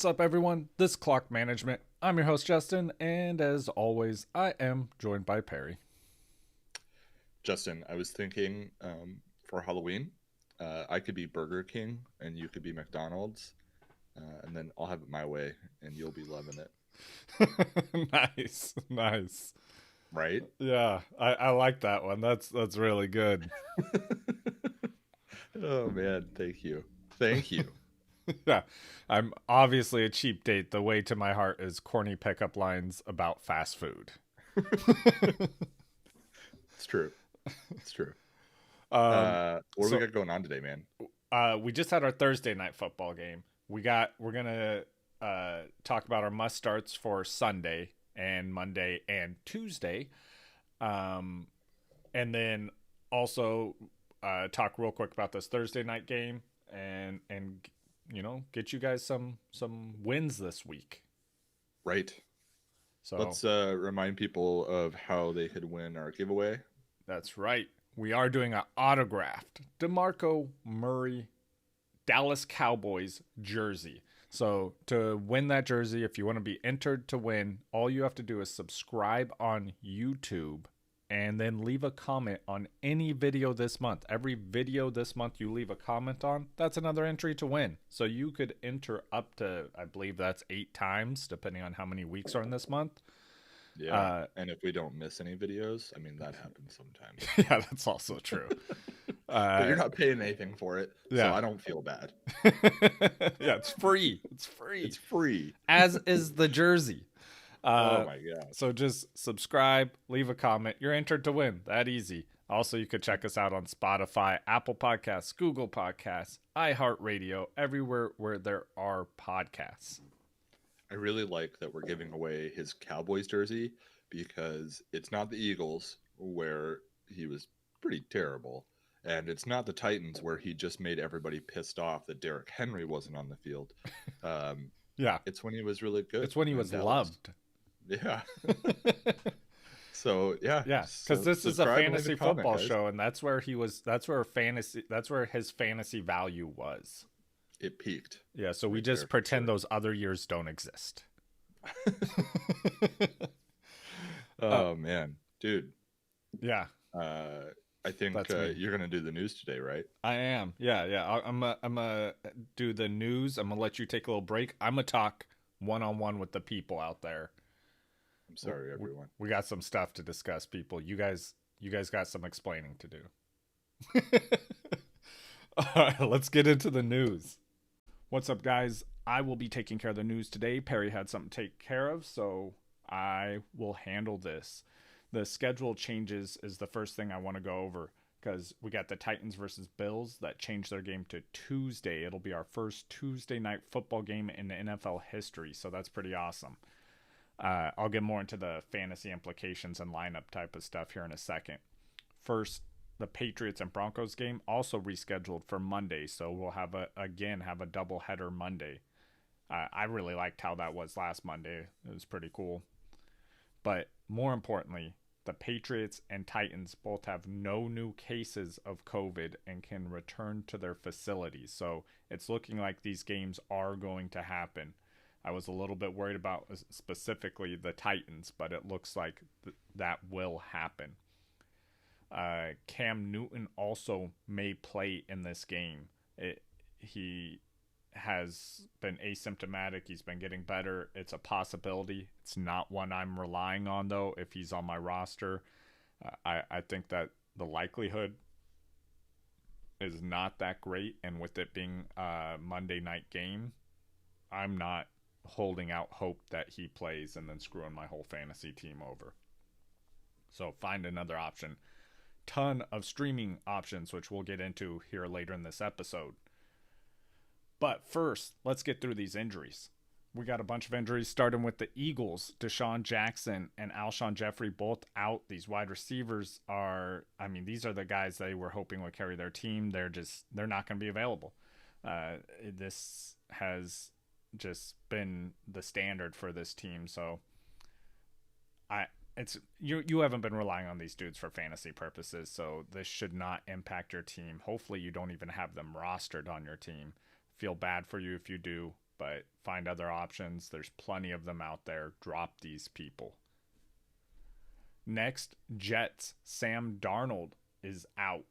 What's up, everyone? This is Clock Management. I'm your host, Justin, and as always, I am joined by Perry. Justin, I was thinking for Halloween, I could be Burger King and you could be McDonald's, and then I'll have it my way and you'll be loving it. Nice. Right? Yeah, I like that one. That's really good. Oh, man. Thank you. Thank you. Yeah, I'm obviously a cheap date. The way to my heart is corny pickup lines about fast food. It's true. It's true. Um, What do we got going on today, man? We just had our Thursday night football game. We're gonna talk about our must starts for Sunday and Monday and Tuesday, and then also talk real quick about this Thursday night game and get you guys some wins this week. Right. So let's remind people of how they could win our giveaway. That's right. We are doing an autographed DeMarco Murray Dallas Cowboys jersey. So to win that jersey, if you want to be entered to win, all you have to do is subscribe on YouTube and then leave a comment on any video this month. Every video this month you leave a comment on, that's another entry to win. So you could enter up to, I believe that's 8 times, depending on how many weeks are in this month. Yeah, and if we don't miss any videos, I mean, that happens sometimes. Yeah, that's also true. But you're not paying anything for it, so I don't feel bad. Yeah, it's free. It's free. As is the jersey. Oh my god. So just subscribe, leave a comment. You're entered to win. That easy. Also, you could check us out on Spotify, Apple Podcasts, Google Podcasts, iHeartRadio, everywhere where there are podcasts. I really like that we're giving away his Cowboys jersey because it's not the Eagles where he was pretty terrible. And it's not the Titans where he just made everybody pissed off that Derrick Henry wasn't on the field. Yeah. It's when he was really good. It's when he was loved. Yeah. So, yeah. Yeah, because this is a fantasy football show, and that's where his fantasy value was. It peaked. Yeah, so we just pretend those other years don't exist. Oh, man. Dude. Yeah. I think you're going to do the news today, right? I am. Yeah. I'm gonna do the news. I'm gonna let you take a little break. I'm gonna talk one-on-one with the people out there. I'm sorry, everyone. We got some stuff to discuss, people. You guys got some explaining to do. All right, let's get into the news. What's up, guys? I will be taking care of the news today. Perry had something to take care of, so I will handle this. The schedule changes is the first thing I want to go over because we got the Titans versus Bills that changed their game to Tuesday. It'll be our first Tuesday night football game in the NFL history, so that's pretty awesome. I'll get more into the fantasy implications and lineup type of stuff here in a second. First, the Patriots and Broncos game also rescheduled for Monday, so we'll have a double header Monday. I really liked how that was last Monday. It was pretty cool. But more importantly, the Patriots and Titans both have no new cases of COVID and can return to their facilities. So it's looking like these games are going to happen. I was a little bit worried about specifically the Titans, but it looks like that will happen. Cam Newton also may play in this game. He has been asymptomatic. He's been getting better. It's a possibility. It's not one I'm relying on, though, if he's on my roster. I think that the likelihood is not that great, and with it being a Monday night game, I'm not holding out hope that he plays and then screwing my whole fantasy team over. So find another option. Ton of streaming options, which we'll get into here later in this episode. But first, let's get through these injuries. We got a bunch of injuries starting with the Eagles. Deshawn Jackson and Alshon Jeffrey both out. These wide receivers these are the guys they were hoping would carry their team. They're not going to be available. This has just been the standard for this team. So you haven't been relying on these dudes for fantasy purposes. So this should not impact your team. Hopefully you don't even have them rostered on your team. Feel bad for you if you do. but find other options. There's plenty of them out there. Drop these people. Next, Jets. Sam Darnold is out.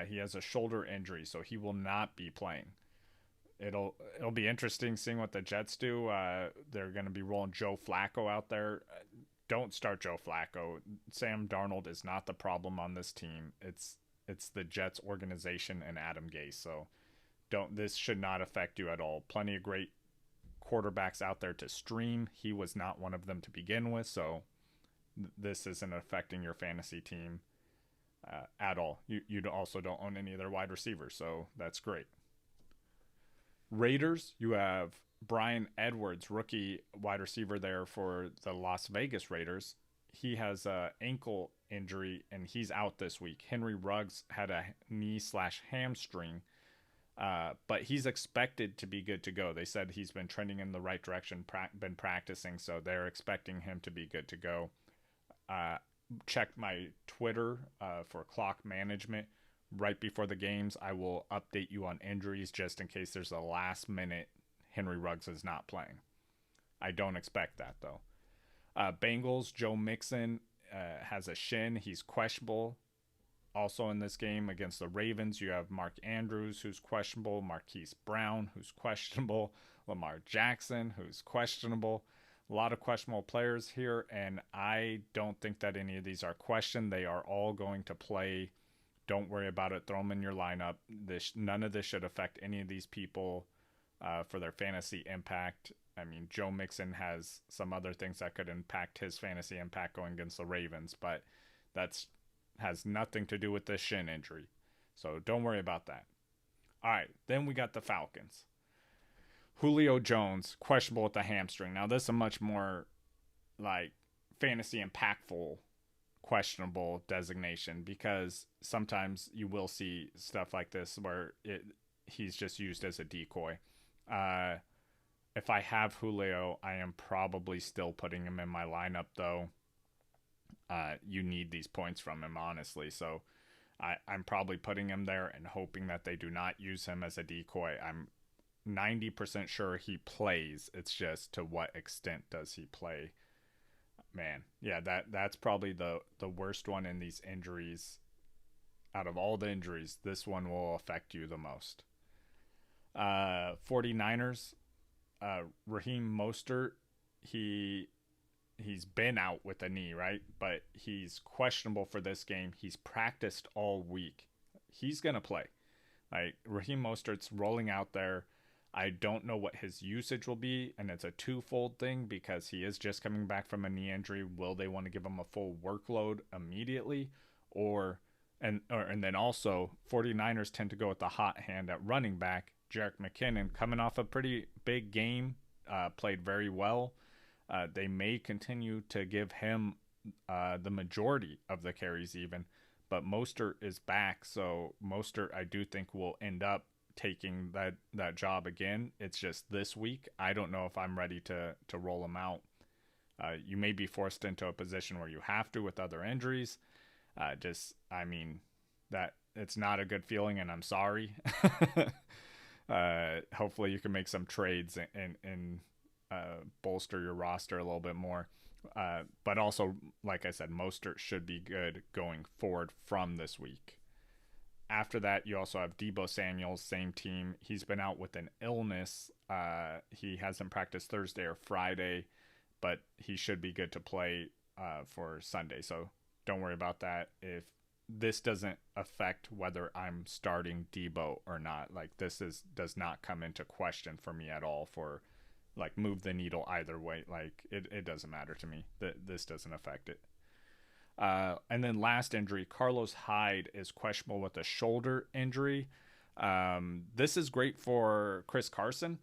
He has a shoulder injury, so he will not be playing. It'll be interesting seeing what the Jets do. They're going to be rolling Joe Flacco out there. Don't start Joe Flacco. Sam Darnold is not the problem on this team. It's the Jets organization and Adam Gase. So this should not affect you at all. Plenty of great quarterbacks out there to stream. He was not one of them to begin with, so this isn't affecting your fantasy team at all. You also don't own any of their wide receivers, so that's great. Raiders, you have Brian Edwards, rookie wide receiver there for the Las Vegas Raiders. He has an ankle injury, and he's out this week. Henry Ruggs had a knee/hamstring, but he's expected to be good to go. They said he's been trending in the right direction, been practicing, so they're expecting him to be good to go. Check my Twitter for clock management. Right before the games, I will update you on injuries just in case there's a last minute Henry Ruggs is not playing. I don't expect that, though. Bengals, Joe Mixon has a shin. He's questionable. Also in this game against the Ravens, you have Mark Andrews, who's questionable, Marquis Brown, who's questionable, Lamar Jackson, who's questionable. A lot of questionable players here, and I don't think that any of these are questioned. They are all going to play. Don't worry about it. Throw them in your lineup. None of this should affect any of these people for their fantasy impact. I mean, Joe Mixon has some other things that could impact his fantasy impact going against the Ravens, but that's has nothing to do with the shin injury. So don't worry about that. All right, then we got the Falcons. Julio Jones, questionable with the hamstring. Now, this is a much more like fantasy impactful questionable designation, because sometimes you will see stuff like this where he's just used as a decoy. If I have Julio, I am probably still putting him in my lineup, though. You need these points from him, honestly. So I'm probably putting him there and hoping that they do not use him as a decoy. I'm 90% sure he plays. It's just to what extent does he play? Man, yeah, that's probably the worst one in these injuries. Out of all the injuries, this one will affect you the most. 49ers, Raheem Mostert, he's been out with a knee, right? But he's questionable for this game. He's practiced all week. He's going to play. Like, Raheem Mostert's rolling out there. I don't know what his usage will be, and it's a twofold thing because he is just coming back from a knee injury. Will they want to give him a full workload immediately? And then also, 49ers tend to go with the hot hand at running back. Jerick McKinnon, coming off a pretty big game, played very well. They may continue to give him the majority of the carries even, but Mostert is back, so Mostert I do think will end up taking that job again. It's just this week. I don't know if I'm ready to roll him out. You may be forced into a position where you have to with other injuries. That it's not a good feeling, and I'm sorry. Hopefully you can make some trades and bolster your roster a little bit more. But also, like I said, Mostert should be good going forward from this week. After that, you also have Debo Samuels, same team. He's been out with an illness. He hasn't practiced Thursday or Friday, but he should be good to play for Sunday. So don't worry about that. If this doesn't affect whether I'm starting Debo or not, like does not come into question for me at all for like move the needle either way. Like it doesn't matter to me. This doesn't affect it. And then last injury, Carlos Hyde is questionable with a shoulder injury. This is great for Chris Carson.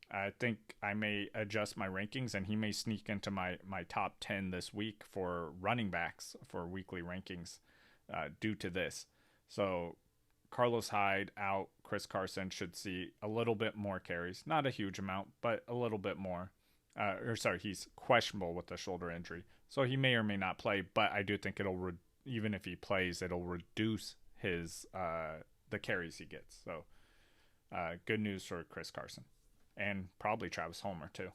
I think I may adjust my rankings and he may sneak into my top 10 this week for running backs for weekly rankings due to this. So Carlos Hyde out, Chris Carson should see a little bit more carries. Not a huge amount, but a little bit more. He's questionable with the shoulder injury. So he may or may not play, but I do think even if he plays, it'll reduce his the carries he gets. So good news for Chris Carson. and probably Travis Homer too.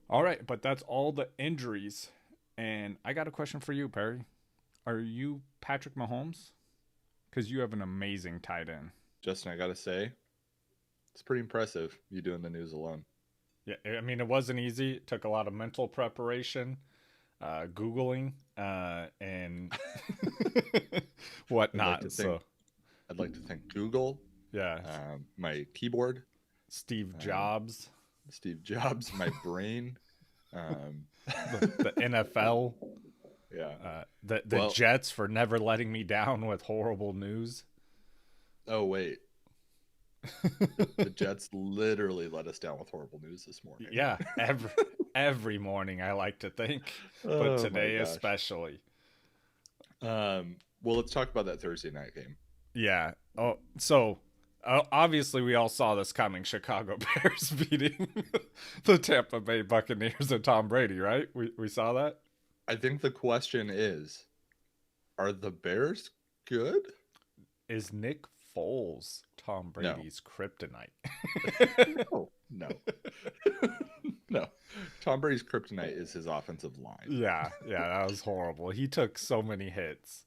All right, but that's all the injuries. And I got a question for you, Perry. Are you Patrick Mahomes? Because you have an amazing tight end. Justin, I got to say, it's pretty impressive you doing the news alone. Yeah, I mean, it wasn't easy. It took a lot of mental preparation, Googling, and whatnot. I'd like to thank Google. Yeah. My keyboard. Steve Jobs. My brain. The NFL. Yeah. The Jets for never letting me down with horrible news. Oh, wait. The Jets literally let us down with horrible news this morning. Yeah, every morning I like to think, but today especially. Well, let's talk about that Thursday night game. Yeah. Oh, so obviously we all saw this coming. Chicago Bears beating the Tampa Bay Buccaneers and Tom Brady, right? We saw that. I think the question is, are the Bears good? Is Nick Foles Tom Brady's kryptonite? No. No. Tom Brady's kryptonite is his offensive line. Yeah, that was horrible. He took so many hits.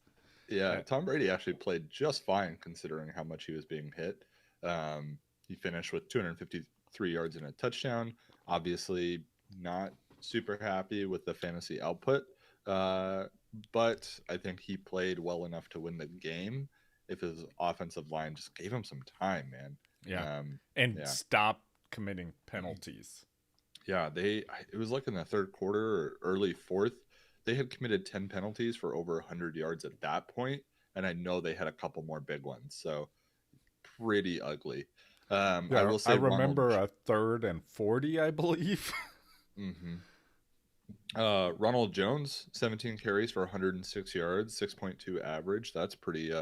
Yeah, Tom Brady actually played just fine considering how much he was being hit. He finished with 253 yards and a touchdown. Obviously, not super happy with the fantasy output, but I think he played well enough to win the game if his offensive line just gave him some time, man. Yeah, stop committing penalties. Yeah, it was like in the third quarter or early fourth. They had committed 10 penalties for over 100 yards at that point, and I know they had a couple more big ones, so pretty ugly. I will say I remember a 3rd and 40, I believe. Ronald Jones, 17 carries for 106 yards, 6.2 average. That's pretty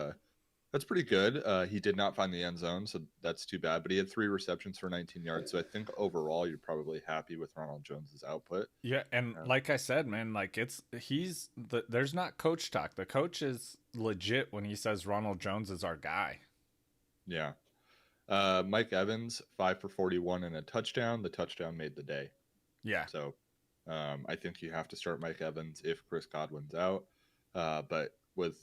good. He did not find the end zone, so that's too bad. But he had 3 receptions for 19 yards. So I think overall you're probably happy with Ronald Jones's output. Yeah, and like I said, man, like there's not coach talk. The coach is legit when he says Ronald Jones is our guy. Yeah. Mike Evans, 5 for 41 and a touchdown. The touchdown made the day. Yeah. So I think you have to start Mike Evans if Chris Godwin's out. But with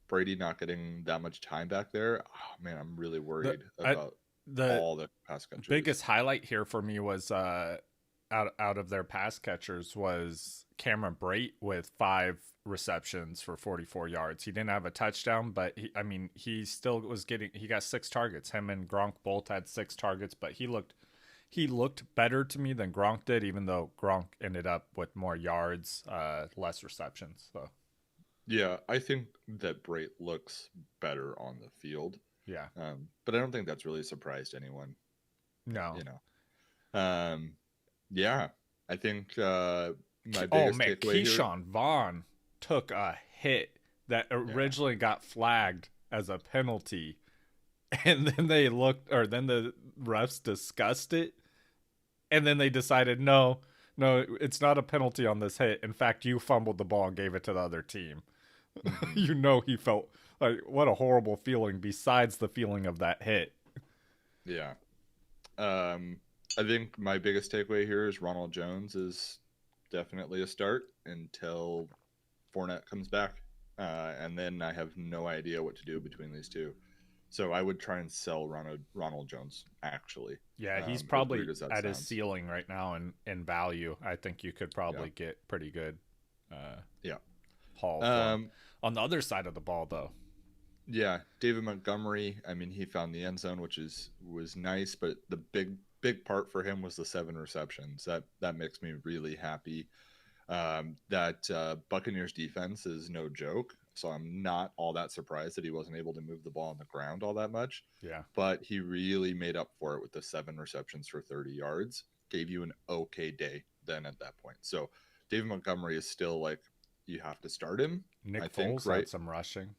Brady not getting that much time back there, oh man, I'm really worried about all the pass catchers. Biggest highlight here for me was out of their pass catchers was Cameron Brate with 5 receptions for 44 yards. He didn't have a touchdown, but he still was he got 6 targets. Him and Gronk both had 6 targets, but he looked better to me than Gronk did, even though Gronk ended up with more yards, less receptions. So. Yeah, I think that Brate looks better on the field. Yeah. But I don't think that's really surprised anyone. No. Yeah, I think my biggest takeaway Keyshawn Vaughn took a hit that originally got flagged as a penalty, and then then the refs discussed it, and then they decided no, it's not a penalty on this hit. In fact, you fumbled the ball and gave it to the other team. Mm-hmm. He felt like what a horrible feeling besides the feeling of that hit. Yeah. I think my biggest takeaway here is Ronald Jones is definitely a start until Fournette comes back. And then I have no idea what to do between these two. So I would try and sell Ronald Jones, actually. Yeah, he's probably at his ceiling right now in value. I think you could probably get pretty good haul. On the other side of the ball, though. Yeah, David Montgomery, he found the end zone, which was nice, but the big part for him was the 7 receptions. That makes me really happy. That Buccaneers defense is no joke, so I'm not all that surprised that he wasn't able to move the ball on the ground all that much. Yeah. But he really made up for it with the 7 receptions for 30 yards. Gave you an okay day then at that point. So David Montgomery is still like, you have to start him. Nick Foles had some rushing.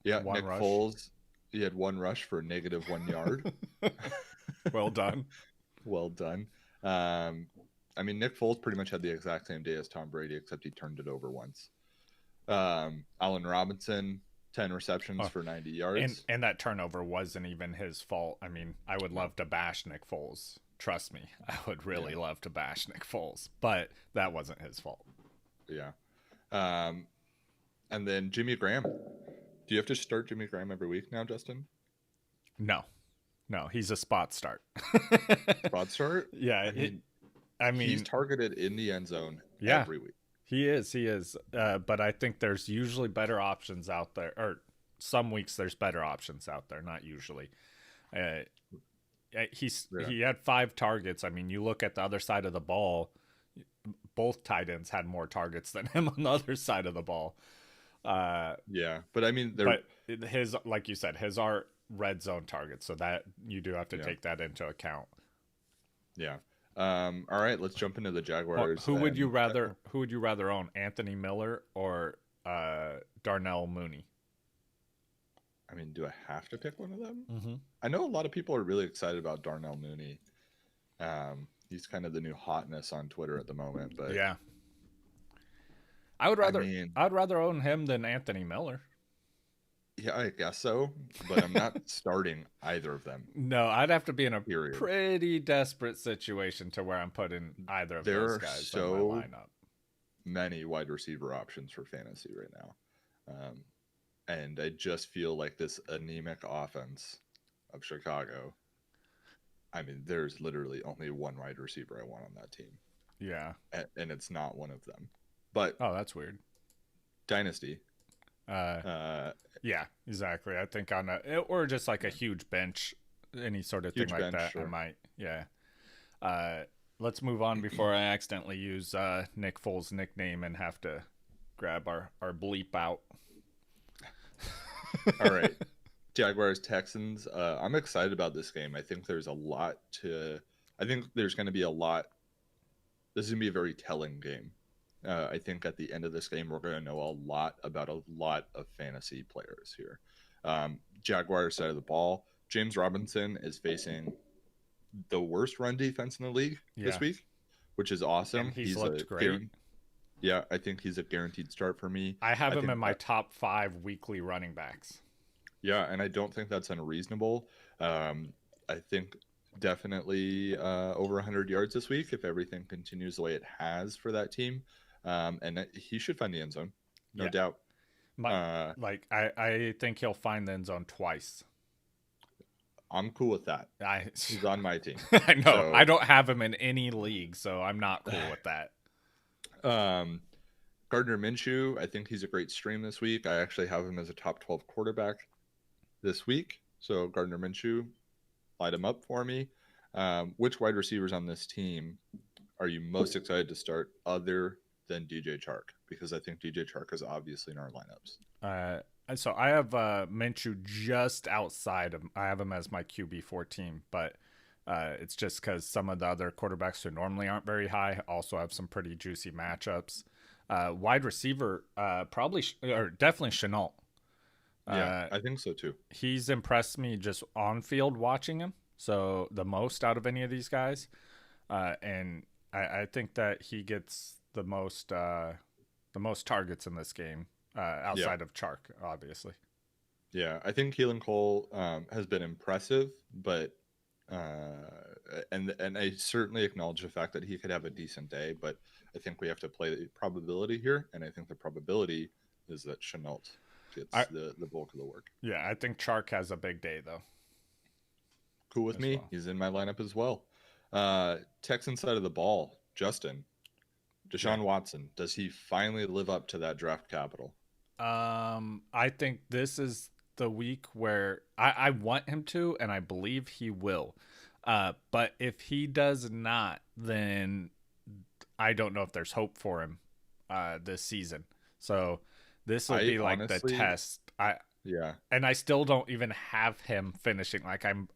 Nick Foles, he had 1 rush for -1 yard. Well done. Well done. Nick Foles pretty much had the exact same day as Tom Brady, except he turned it over once. Allen Robinson, 10 receptions for 90 yards. And that turnover wasn't even his fault. I mean, I would love to bash Nick Foles. Trust me, I would really love to bash Nick Foles, but that wasn't his fault. Yeah. And then Jimmy Graham. Do you have to start Jimmy Graham every week now, Justin? No, he's a spot start. Spot start? Yeah. I mean, he's targeted in the end zone every week. He is. But I think there's usually better options out there, or some weeks there's better options out there, not usually. He had 5 targets. I mean, you look at the other side of the ball, both tight ends had more targets than him on the other side of the ball. But I mean, his, like you said, his are red zone targets, so that you do have to take that into account. Yeah. All right, let's jump into the Jaguars. Who would you rather own, Anthony Miller or Darnell Mooney? I mean, do I have to pick one of them? Mm-hmm. I know a lot of people are really excited about Darnell Mooney. He's kind of the new hotness on Twitter at the moment, but yeah, I'd rather own him than Anthony Miller. Yeah, I guess so, but I'm not starting either of them. No, I'd have to be in a pretty desperate situation to where I'm putting either of those guys in my lineup. Many wide receiver options for fantasy right now. And I just feel like this anemic offense of Chicago, I mean, there's literally only one wide receiver I want on that team. Yeah. And it's not one of them. But oh, that's weird. Dynasty. Yeah, exactly. I think on or just like a huge bench, any sort of thing like that. Sure. I might. Yeah. Let's move on before I accidentally use Nick Foles' nickname and have to grab our bleep out. All right. Jaguars Texans. I'm excited about this game. I think there's going to be a lot. This is going to be a very telling game. I think at the end of this game, we're going to know a lot about a lot of fantasy players here. Jaguars side of the ball, James Robinson is facing the worst run defense in the league this week, which is awesome. And he's looked great. Yeah, I think he's a guaranteed start for me. I have him in my top 5 weekly running backs. Yeah, and I don't think that's unreasonable. I think definitely over 100 yards this week if everything continues the way it has for that team. And he should find the end zone, no doubt. I think he'll find the end zone twice. I'm cool with that. He's on my team. I know. So, I don't have him in any league, so I'm not cool with that. Gardner Minshew, I think he's a great stream this week. I actually have him as a top 12 quarterback this week. So Gardner Minshew, light him up for me. Which wide receivers on this team are you most excited to start other than DJ Chark? Because I think DJ Chark is obviously in our lineups. So I have Minshew just outside of. I have him as my QB 14, but it's just because some of the other quarterbacks who normally aren't very high also have some pretty juicy matchups. Wide receiver, definitely Chenault. Yeah, I think so too. He's impressed me just on field watching him. So the most out of any of these guys, and I think that he gets the most targets in this game outside of Chark, obviously. Yeah, I think Keelan Cole has been impressive, but and I certainly acknowledge the fact that he could have a decent day, but I think we have to play the probability here, and I think the probability is that Chenault gets the bulk of the work. Yeah, I think Chark has a big day, though. Cool with me. Well. He's in my lineup as well. Texan side of the ball, Justin. Deshaun Watson, does he finally live up to that draft capital? I think this is the week where I want him to, and I believe he will. But if he does not, then I don't know if there's hope for him this season. So this will be like the test. Yeah. And I still don't even have him finishing. Like I'm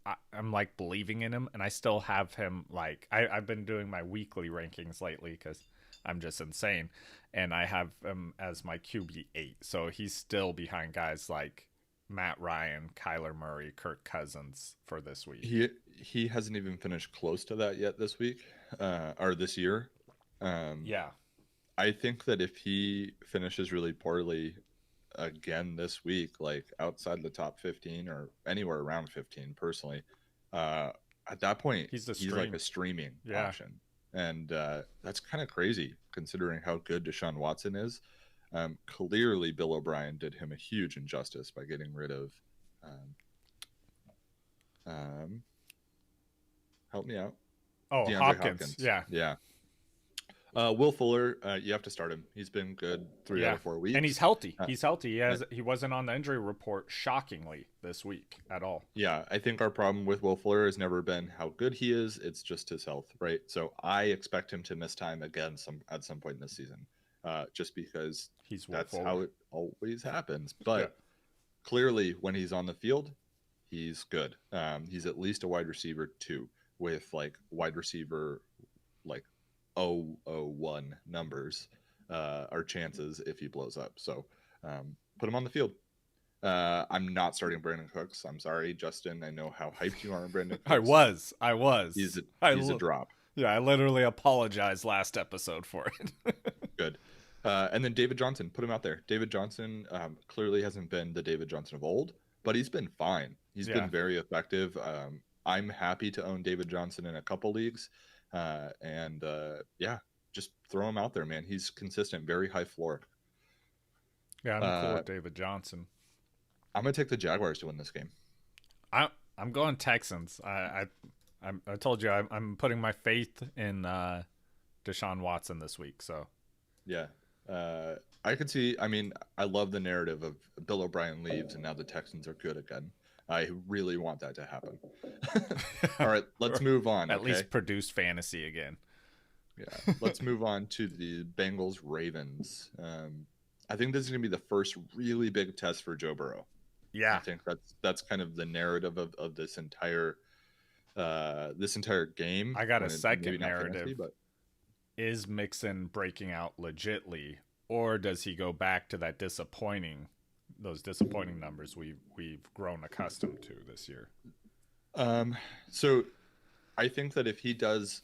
like believing in him, and I still have him like I've been doing my weekly rankings lately because I'm just insane, and I have him as my QB 8. So he's still behind guys like Matt Ryan, Kyler Murray, Kirk Cousins for this week. He hasn't even finished close to that yet this week or this year. Yeah. I think that if he finishes really poorly again this week, like outside the top 15 or anywhere around 15 personally, at that point, he's like a streaming option. And that's kind of crazy considering how good Deshaun Watson is. Clearly, Bill O'Brien did him a huge injustice by getting rid of help me out. Oh, DeAndre Hopkins. Yeah. Will Fuller, you have to start him. He's been good 3 out of 4 weeks. And he's healthy. He's healthy. He wasn't on the injury report, shockingly, this week at all. Yeah, I think our problem with Will Fuller has never been how good he is. It's just his health, right? So I expect him to miss time again at some point in this season, just because that's how it always happens. But clearly, when he's on the field, he's good. He's at least a wide receiver 2 with like wide receiver like 0-1 numbers are chances if he blows up. So put him on the field. I'm not starting Brandon Cooks. I'm sorry, Justin. I know how hyped you are on Brandon Cooks. I was. He's a drop. Yeah, I literally apologized last episode for it. Good. And then David Johnson, put him out there. David Johnson clearly hasn't been the David Johnson of old, but he's been fine. He's been very effective. I'm happy to own David Johnson in a couple leagues. Just throw him out there, man. He's consistent, very high floor. Yeah, I'm cool with David Johnson. I'm gonna take the Jaguars to win this game. I'm going Texans. I told you I'm putting my faith in Deshaun Watson this week. So yeah, I could see. I mean, I love the narrative of Bill O'Brien leaves and now the Texans are good again. I really want that to happen. All right, let's move on. At least produce fantasy again. Yeah, let's move on to the Bengals Ravens. I think this is going to be the first really big test for Joe Burrow. Yeah, I think that's kind of the narrative of this entire game. I got a second narrative. Fantasy, but is Mixon breaking out legitly, or does he go back to those disappointing numbers we've grown accustomed to this year? So I think that if he does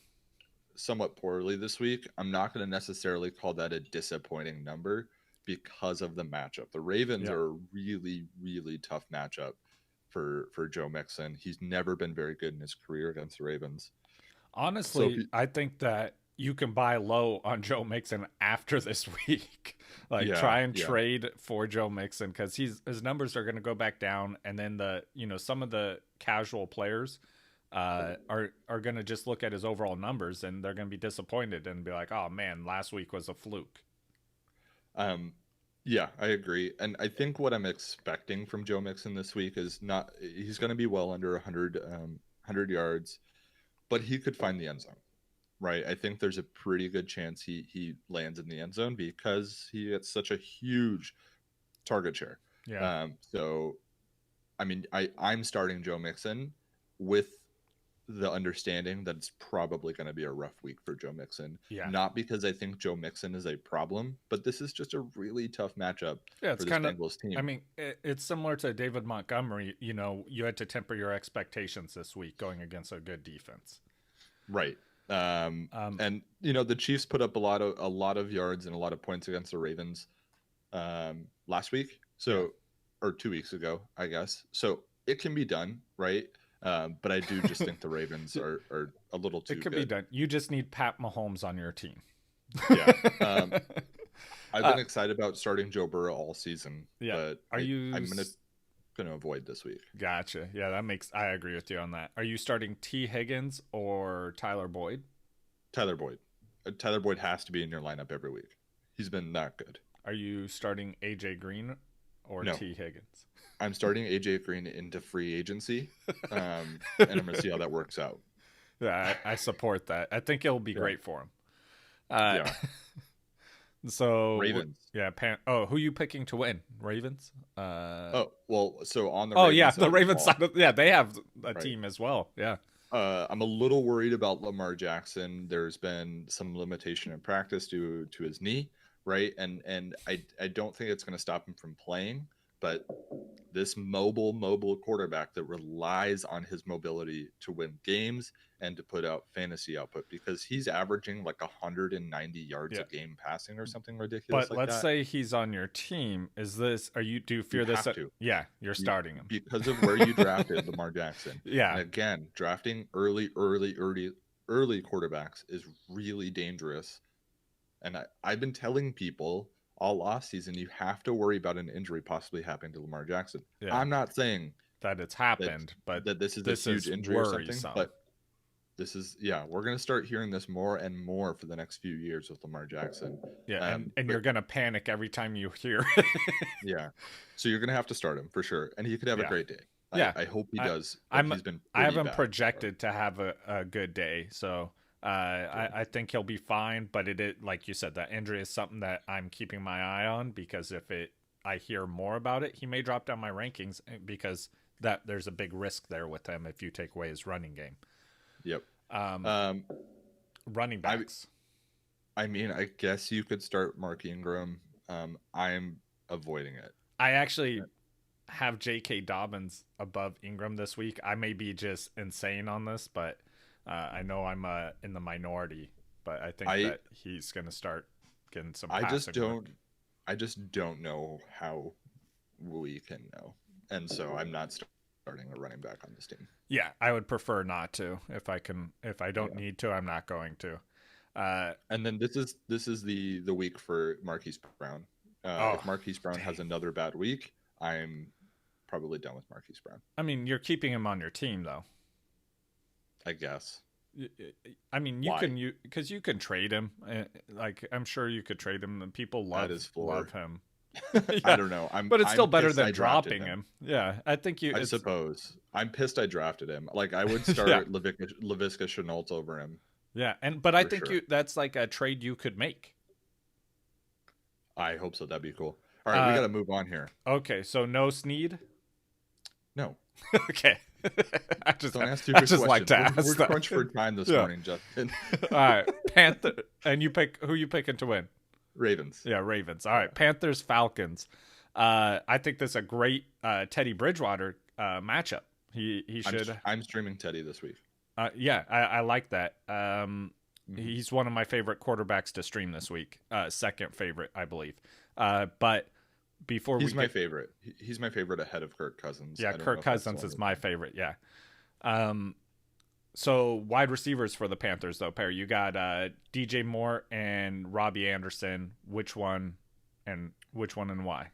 somewhat poorly this week, I'm not going to necessarily call that a disappointing number because of the matchup. The Ravens are a really, really tough matchup for Joe Mixon. He's never been very good in his career against the Ravens. Honestly, I think that you can buy low on Joe Mixon after this week. Try and trade for Joe Mixon because his numbers are going to go back down, and then some of the casual players are going to just look at his overall numbers and they're going to be disappointed and be like, "Oh man, last week was a fluke." Yeah, I agree, and I think what I'm expecting from Joe Mixon this week is he's going to be well under 100 yards, but he could find the end zone. Right, I think there's a pretty good chance he lands in the end zone because he gets such a huge target share. Yeah. So, I mean, I'm starting Joe Mixon with the understanding that it's probably going to be a rough week for Joe Mixon. Yeah. Not because I think Joe Mixon is a problem, but this is just a really tough matchup for this Bengals team. I mean, it's similar to David Montgomery. You had to temper your expectations this week going against a good defense. Right. And the Chiefs put up a lot of yards and a lot of points against the Ravens last week, or 2 weeks ago, I guess. So it can be done, right? But I do just think the Ravens are a little too good. It could be done. You just need Pat Mahomes on your team. Yeah. I've been excited about starting Joe Burrow all season. Yeah. But I'm going to avoid this week. Gotcha. Yeah, I agree with you on that. Are you starting T. Higgins or Tyler Boyd? Tyler Boyd. Tyler Boyd has to be in your lineup every week. He's been that good. Are you starting AJ Green or T. Higgins? I'm starting AJ Green into free agency, and I'm going to see how that works out. Yeah, I support that. I think it'll be great for him. So Ravens. Who are you picking to win? Ravens? So on the the Ravens side they have a team as well. Yeah. I'm a little worried about Lamar Jackson. There's been some limitation in practice due to his knee, right? And I don't think it's going to stop him from playing, but this mobile quarterback that relies on his mobility to win games and to put out fantasy output, because he's averaging like 190 yards a game passing or something ridiculous. But let's say he's on your team. Do you fear this? Yeah, you're starting him because of where you drafted Lamar Jackson. Yeah. And again, drafting early quarterbacks is really dangerous. And I've been telling people all offseason, you have to worry about an injury possibly happening to Lamar Jackson. Yeah. I'm not saying that it's happened, but that this is a huge injury or something. But this is, we're going to start hearing this more and more for the next few years with Lamar Jackson. Yeah, and you're going to panic every time you hear. Yeah, so you're going to have to start him for sure, and he could have a great day. Yeah, I hope he does. I haven't projected to have a good day, so. I think he'll be fine, but like you said, that injury is something that I'm keeping my eye on, because if I hear more about it, he may drop down my rankings, because there's a big risk there with him if you take away his running game. Yep. Running backs. I guess you could start Mark Ingram. I'm avoiding it. I actually have J.K. Dobbins above Ingram this week. I may be just insane on this, but I know I'm in the minority, but I think that he's going to start getting some passing work. I just don't know how we can know. And so I'm not starting a running back on this team. Yeah, I would prefer not to. If I don't need to, I'm not going to. And then this is the week for Marquis Brown. If Marquis Brown has another bad week, I'm probably done with Marquis Brown. I mean, you're keeping him on your team though. I guess. I mean, because you can trade him. Like, I'm sure you could trade him. And people love him. I don't know. But it's still better than dropping him. Yeah, I think I suppose. I'm pissed I drafted him. Like, I would start Laviska Shenault over him. Yeah, but I think that's like a trade you could make. I hope so. That'd be cool. All right, we got to move on here. Okay, so no Snead? No. Okay. I just like to ask. We're crunched for time this morning, Justin. All right, Panther, and who you picking to win? Ravens. Yeah, Ravens. All right, Panthers, Falcons. I think this is a great Teddy Bridgewater matchup. He should. I'm streaming Teddy this week. Yeah, I like that. He's one of my favorite quarterbacks to stream this week. Second favorite, I believe. But before he's my favorite. He's my favorite ahead of Kirk Cousins. Yeah, Kirk Cousins is my favorite. Yeah. So wide receivers for the Panthers, though, Perry. You got DJ Moore and Robbie Anderson. Which one and why?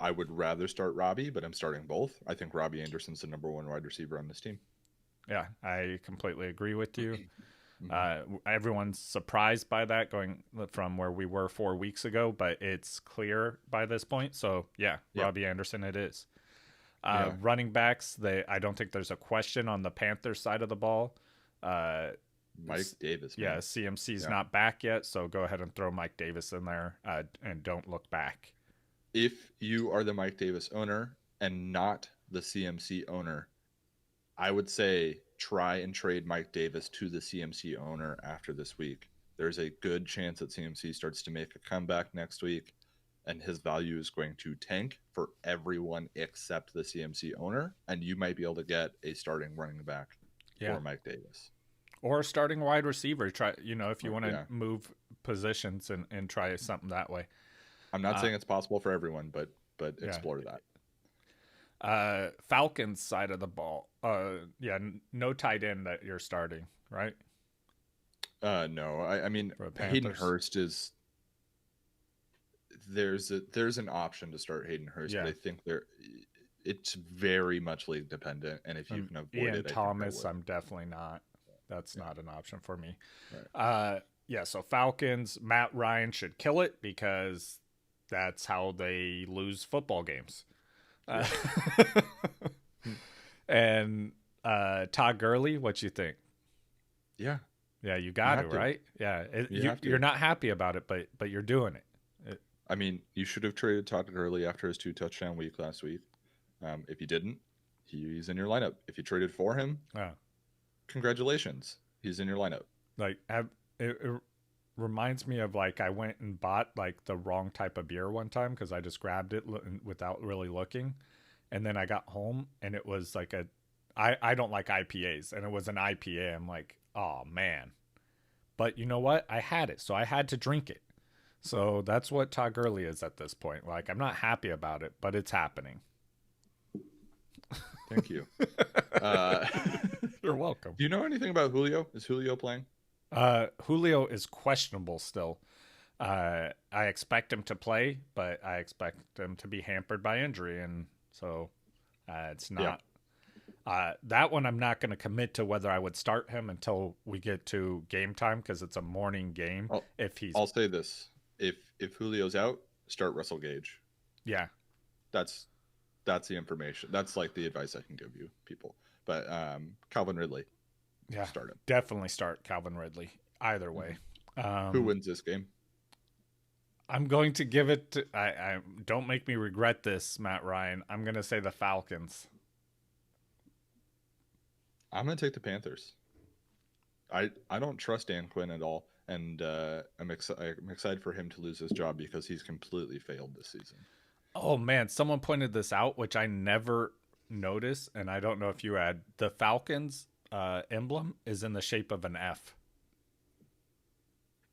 I would rather start Robbie, but I'm starting both. I think Robbie Anderson's the number one wide receiver on this team. Yeah, I completely agree with you. Everyone's surprised by that, going from where we were 4 weeks ago, but it's clear by this point. So Robbie Anderson it is. Running backs, I don't think there's a question on the Panthers side of the ball. Mike Davis. Man. Yeah, CMC's not back yet, so go ahead and throw Mike Davis in there and don't look back. If you are the Mike Davis owner and not the CMC owner, I would say try and trade Mike Davis to the CMC owner after this week. There's a good chance that CMC starts to make a comeback next week, and his value is going to tank for everyone except the CMC owner, and you might be able to get a starting running back for Mike Davis. Or a starting wide receiver. Try, if you want to move positions and try something that way. I'm not saying it's possible for everyone, but explore that. Falcons side of the ball. No tight end that you're starting, right? No. I mean, Hayden Hurst is. There's an option to start Hayden Hurst, but I think it's very much league dependent, and if you can avoid Ian Thomas, I'm definitely not. That's not an option for me. Right. So Falcons, Matt Ryan should kill it because that's how they lose football games. And Todd Gurley, what you think? Yeah, you got to, right? Yeah, you're not happy about it, but you're doing it. I mean, you should have traded Todd Gurley after his 2-touchdown week last week. If you didn't, he's in your lineup. If you traded for him, congratulations, he's in your lineup. Like, it reminds me of I went and bought the wrong type of beer one time because I just grabbed it without really looking, And then I got home and it was like I don't like IPAs, and it was an IPA. I'm like, oh man. But you know what? I had it, so I had to drink it. So that's what Todd Gurley is at this point. Like, I'm not happy about it, but it's happening. Thank you. You're welcome. Do you know anything about Julio? Is Julio playing? Julio is questionable still. I expect him to play, but I expect him to be hampered by injury, and so it's not. That one I'm not going to commit to whether I would start him until we get to game time, because it's a morning game. I'll say this: if Julio's out, start Russell Gage. Yeah, that's the information. That's like the advice I can give you people. But Calvin Ridley, start him. Definitely start Calvin Ridley. Either way. Who wins this game? I'm going to give it to. I don't make me regret this, Matt Ryan. I'm going to say the Falcons. I'm going to take the Panthers. I don't trust Dan Quinn at all, and I'm excited for him to lose his job because he's completely failed this season. Oh man, someone pointed this out, which I never noticed, and I don't know if you had. The Falcons emblem is in the shape of an F.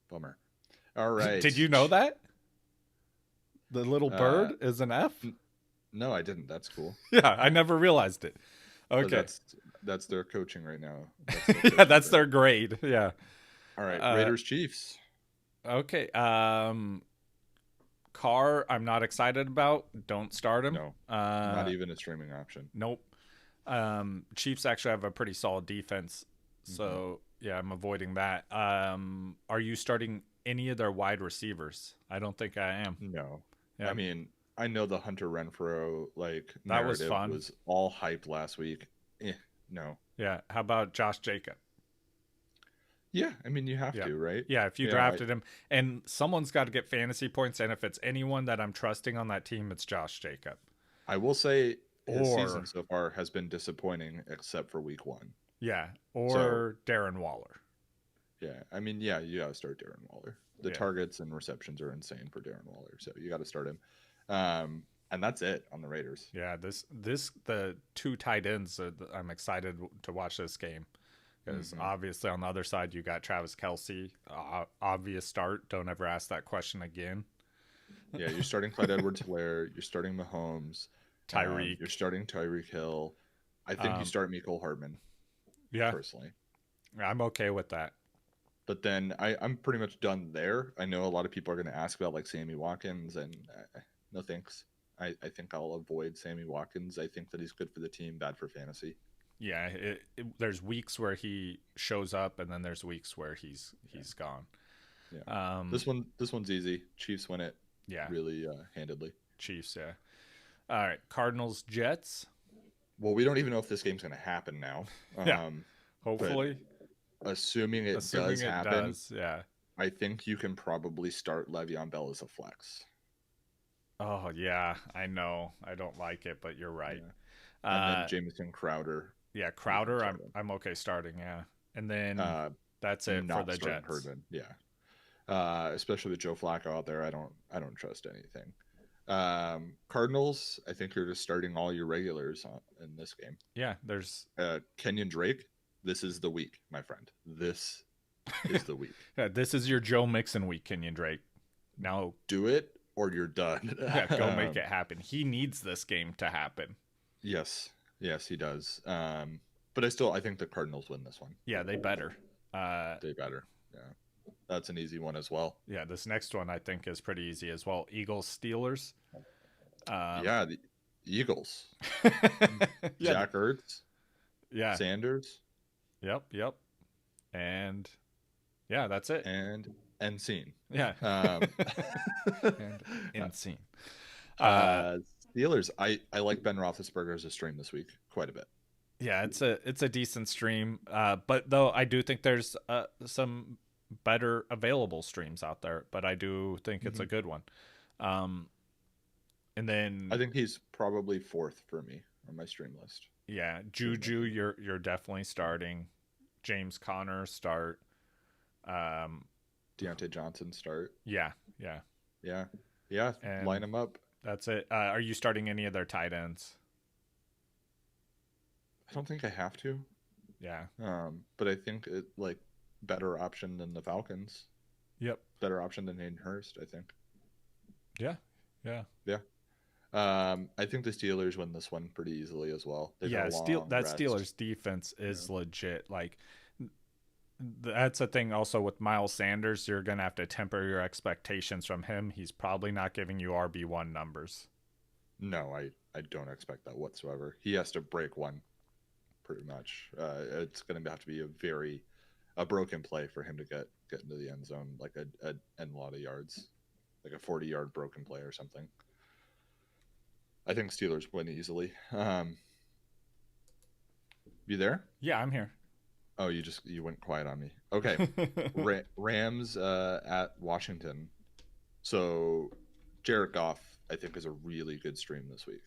Bummer. All right. Did you know that? The little bird is an F? No, I didn't. That's cool. Yeah, I never realized it. Okay. That's their coaching right now. That's their grade. Yeah. All right. Raiders Chiefs. Okay. Carr, I'm not excited about. Don't start him. No. Not even a streaming option. Nope. Chiefs actually have a pretty solid defense. So, yeah, I'm avoiding that. Are you starting any of their wide receivers? I don't think I am. No. Yeah. I mean, I know the Hunter Renfrow that was fun. Was all hyped last week. No. Yeah. How about Josh Jacob? Yeah, I mean, you have to, right? Yeah, if you drafted him, and someone's got to get fantasy points, and if it's anyone that I'm trusting on that team, it's Josh Jacob. I will say his season so far has been disappointing, except for week 1. Yeah, or Darren Waller. Yeah, I mean, you got to start Darren Waller. The targets and receptions are insane for Darren Waller, so you got to start him. And that's it on the Raiders. Yeah, the two tight ends. I'm excited to watch this game. Because obviously on the other side, you got Travis Kelce. Obvious start. Don't ever ask that question again. Yeah, you're starting Clyde Edwards-Helaire. You're starting Mahomes. Tyreek. You're starting Tyreek Hill. I think you start Mecole Hardman. Yeah. Personally. I'm okay with that. But then I'm pretty much done there. I know a lot of people are going to ask about like Sammy Watkins, and no thanks. I think I'll avoid Sammy Watkins. I think that he's good for the team, bad for fantasy. Yeah, there's weeks where he shows up, and then there's weeks where he's gone. Yeah. This one's easy. Chiefs win it. Yeah. Really handedly. Chiefs. Yeah. All right. Cardinals Jets. Well, we don't even know if this game's going to happen now. Hopefully. Assuming it does happen. Yeah. I think you can probably start Le'Veon Bell as a flex. Oh yeah, I know. I don't like it, but you're right. Yeah. And then Jamison Crowder. Yeah, Crowder. I'm okay starting. Yeah, and then that's it for the Jets. Herdman. Yeah, especially with Joe Flacco out there, I don't trust anything. Cardinals. I think you're just starting all your regulars in this game. Yeah, there's Kenyon Drake. This is the week, my friend. This is the week. Yeah, this is your Joe Mixon week, Kenyon Drake. Now do it or you're done. Yeah, go make it happen. He needs this game to happen. Yes, he does. But I think the Cardinals win this one. Yeah, they better. They better. Yeah, that's an easy one as well. Yeah, this next one I think is pretty easy as well. Eagles Steelers. The Eagles. Zach Ertz. Yeah. Sanders. Yep. And yeah, that's it. And scene. Yeah. And scene. Steelers. I like Ben Roethlisberger as a stream this week quite a bit. Yeah, it's a decent stream. But though I do think there's some better available streams out there. But I do think it's a good one. And then I think he's probably 4th for me on my stream list. Yeah, Juju, you're definitely starting. James Conner start. Deontay Johnson start. Yeah. And line them up. That's it. Are you starting any of their tight ends? I don't think I have to. Yeah. But I think it like better option than the Falcons. Yep. Better option than Hayden Hurst, I think. Yeah. Yeah. Yeah. I think the Steelers win this one pretty easily as well. They've got a long that rest. Steelers defense is legit. Like, that's a thing also with Miles Sanders. You're going to have to temper your expectations from him. He's probably not giving you RB1 numbers. No, I don't expect that whatsoever. He has to break one pretty much. It's going to have to be a broken play for him to get into the end zone, like a lot of yards, like a 40-yard broken play or something. I think Steelers win easily. You there? Yeah, I'm here. Oh, you went quiet on me. Okay. Rams at Washington. So Jared Goff, I think, is a really good stream this week.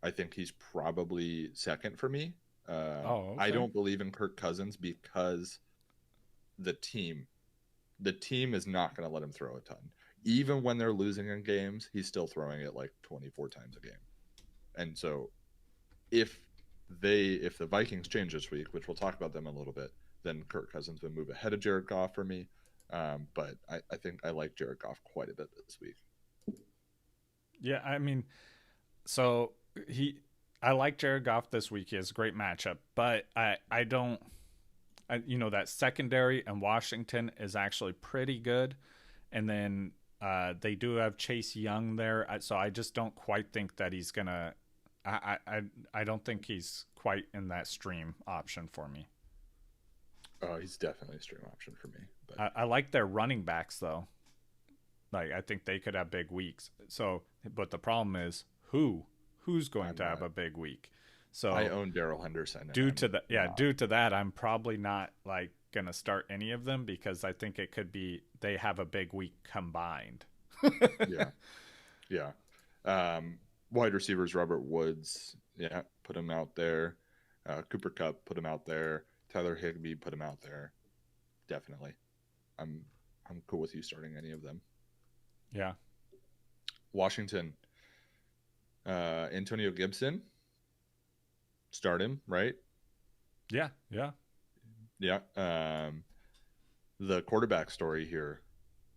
I think he's probably second for me. Okay. I don't believe in Kirk Cousins because the team is not going to let him throw a ton. Even when they're losing in games, he's still throwing it like 24 times a game. And so if the Vikings change this week, which we'll talk about them in a little bit, then Kirk Cousins would move ahead of Jared Goff for me. But I think I like Jared Goff quite a bit this week. Yeah, I mean, so I like Jared Goff this week. He has a great matchup, but I don't, that secondary in Washington is actually pretty good. And then they do have Chase Young there. So I just don't quite think that he's going to, I don't think he's quite in that stream option for me. Oh, he's definitely a stream option for me. But I like their running backs though. Like, I think they could have big weeks. So, but the problem is who's going to have a big week. So I own Darrell Henderson. Due to that, I'm probably not like going to start any of them because I think it could be they have a big week combined. Yeah. Wide receivers, Robert Woods, put him out there. Cooper Kupp, put him out there. Tyler Higbee, put him out there. Definitely. I'm cool with you starting any of them. Yeah. Washington. Antonio Gibson. Start him, right? Yeah. The quarterback story here.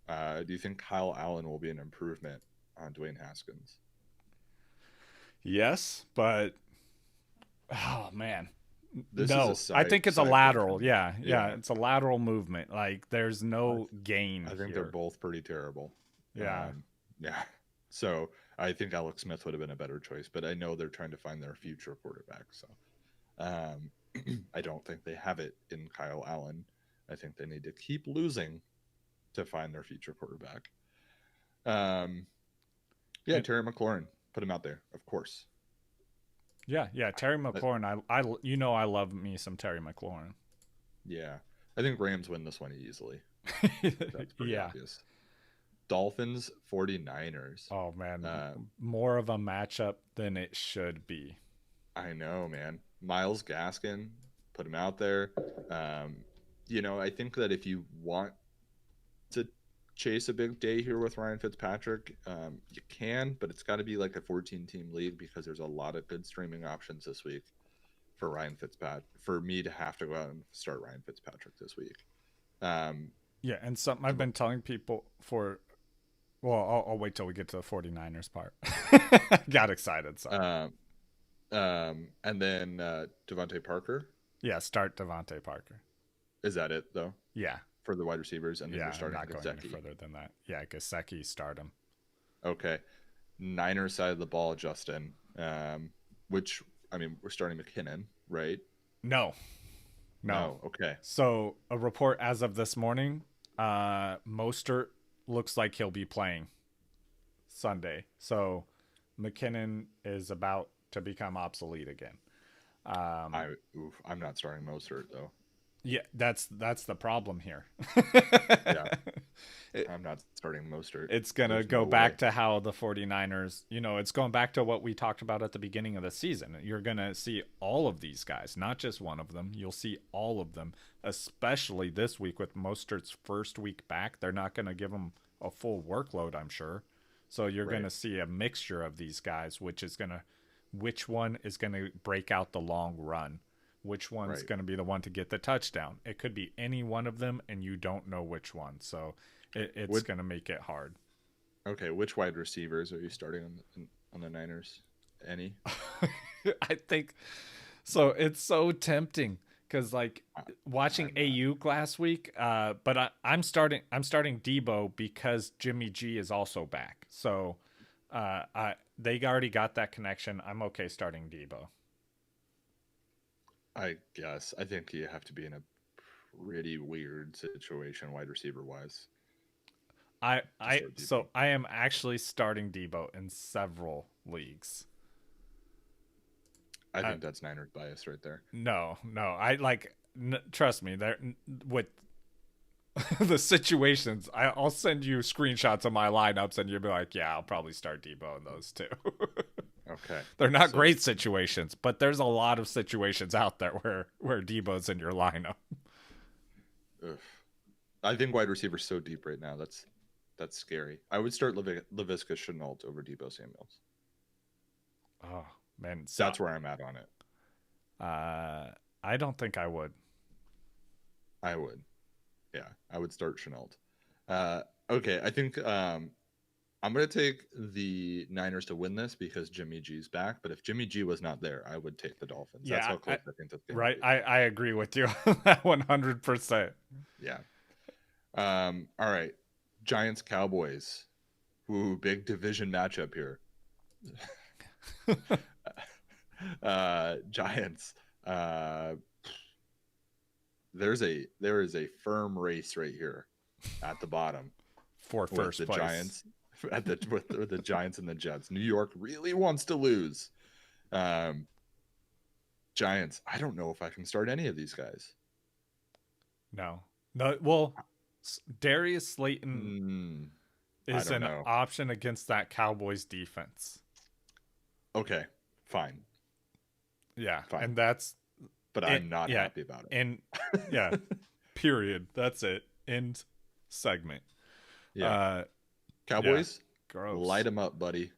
Do you think Kyle Allen will be an improvement on Dwayne Haskins? Yes, but oh man. I think it's a lateral. Yeah, it's a lateral movement. Like there's no gain. I think they're both pretty terrible. Yeah. So I think Alex Smith would have been a better choice, but I know they're trying to find their future quarterback. So I don't think they have it in Kyle Allen. I think they need to keep losing to find their future quarterback. Terry McLaurin, put him out there, of course. Yeah, Terry McLaurin. I love me some Terry McLaurin. Yeah, I think Rams win this one easily. That's pretty obvious. Dolphins, 49ers. Oh, man. More of a matchup than it should be. I know, man. Myles Gaskin, put him out there. I think that if you want to chase a big day here with Ryan Fitzpatrick, you can, but it's got to be like a 14-team league because there's a lot of good streaming options this week for Ryan Fitzpatrick. For me to have to go out and start Ryan Fitzpatrick this week. And something I've been telling people for... Well, I'll wait till we get to the 49ers part. Got excited. Sorry. And then Devontae Parker. Yeah, start Devontae Parker. Is that it, though? Yeah. For the wide receivers? And then you're starting I'm not going any further than that. Yeah, Gesicki, start him. Okay. Niners side of the ball, Justin. We're starting McKinnon, right? No. Okay. So, a report as of this morning, Mostert looks like he'll be playing Sunday. So McKinnon is about to become obsolete again. I'm not starting Mostert though. Yeah, that's the problem here. I'm not starting Mostert. It's going to go back to how the 49ers, it's going back to what we talked about at the beginning of the season. You're going to see all of these guys, not just one of them. You'll see all of them, especially this week with Mostert's first week back. They're not going to give him a full workload, I'm sure. So you're going to see a mixture of these guys, which is going to which one is going to break out the long run, which one's Right. going to be the one to get the touchdown. It could be any one of them, and you don't know which one. So it's going to make it hard. Okay, which wide receivers are you starting on the Niners? Any? I think so. It's so tempting because like watching Ayuk last week. But I'm starting Debo because Jimmy G is also back. So they already got that connection. I'm okay starting Debo. I guess. I think you have to be in a pretty weird situation wide receiver wise. I am actually starting Debo in several leagues. I think that's Niners bias right there. No, trust me, there with the situations, I'll send you screenshots of my lineups, and you'll be like, "Yeah, I'll probably start Debo in those too." Okay, they're not great situations, but there's a lot of situations out there where Debo's in your lineup. Ugh. I think wide receiver's so deep right now. That's scary. I would start Laviska Shenault over Debo Samuels. Oh man, that's where I'm at on it. I don't think I would. I would. Yeah, I would start Shenault. Okay, I think I'm going to take the Niners to win this because Jimmy G's back. But if Jimmy G was not there, I would take the Dolphins. Yeah, that's how close I think that's going right. to be. I agree with you on that 100%. Yeah. All right. Giants Cowboys. Ooh, big division matchup here. Giants. There is a firm race right here at the bottom for first the place. Giants with the Giants and the Jets. New York really wants to lose. Giants. I don't know if I can start any of these guys. No. Well, Darius Slayton is an option against that Cowboys defense. Okay, fine. Yeah, fine. And that's. But I'm not happy about it. And yeah, period. That's it. End segment. Yeah. Cowboys, gross. Light them up, buddy.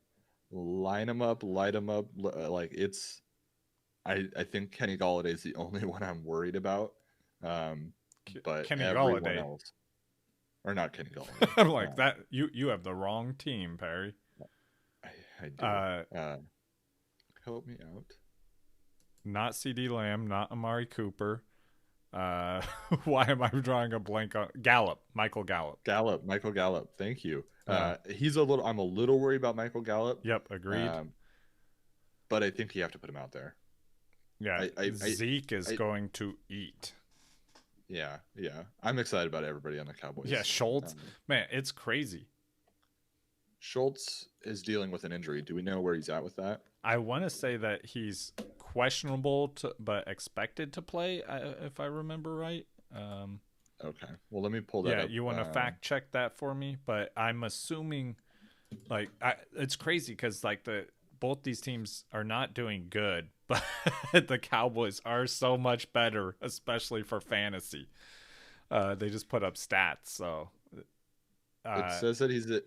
Line them up. Like it's. I think Kenny Galladay is the only one I'm worried about. But Kenny everyone Galladay. else, or not Kenny Galladay. I'm like that. You have the wrong team, Perry. I do. Help me out. Not CeeDee Lamb, not Amari Cooper. Why am I drawing a blank on Gallup? Michael Gallup. Michael Gallup. Thank you. I'm a little worried about Michael Gallup. Yep, agreed. But I think you have to put him out there. Yeah, Zeke is going to eat. Yeah. I'm excited about everybody on the Cowboys. Yeah, Schultz. Man, it's crazy. Schultz is dealing with an injury. Do we know where he's at with that? I want to say that he's questionable, but expected to play, if I remember right. Okay. Well, let me pull that up. Yeah, you want to fact check that for me? But I'm assuming, like, it's crazy because, like, both these teams are not doing good, but the Cowboys are so much better, especially for fantasy. They just put up stats, so. It says that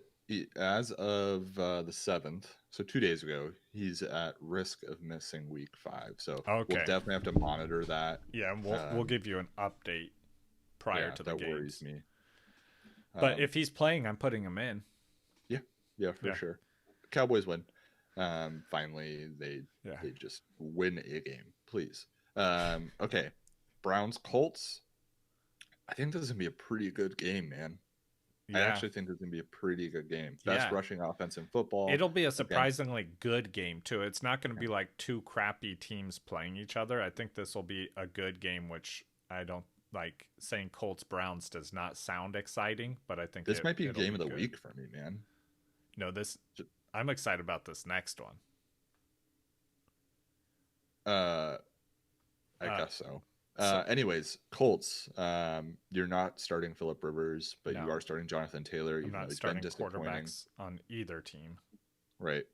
as of the 7th, so 2 days ago, he's at risk of missing week 5. So we'll definitely have to monitor that. Yeah, and we'll give you an update prior to the games. That worries me. But if he's playing, I'm putting him in. Yeah, for sure. Cowboys win. Finally, they just win a game, please. Okay, Browns Colts. I think this is gonna be a pretty good game, man. Yeah. I actually think it's going to be a pretty good game. Best rushing offense in football. It'll be a surprisingly good game, too. It's not going to be like two crappy teams playing each other. I think this will be a good game, which I don't like saying Colts-Browns does not sound exciting, but I think this might be a game of the week for me, man. No, I'm excited about this next one. I guess so. Anyways, Colts. You're not starting Phillip Rivers, but you are starting Jonathan Taylor. I'm not starting quarterbacks on either team. Right.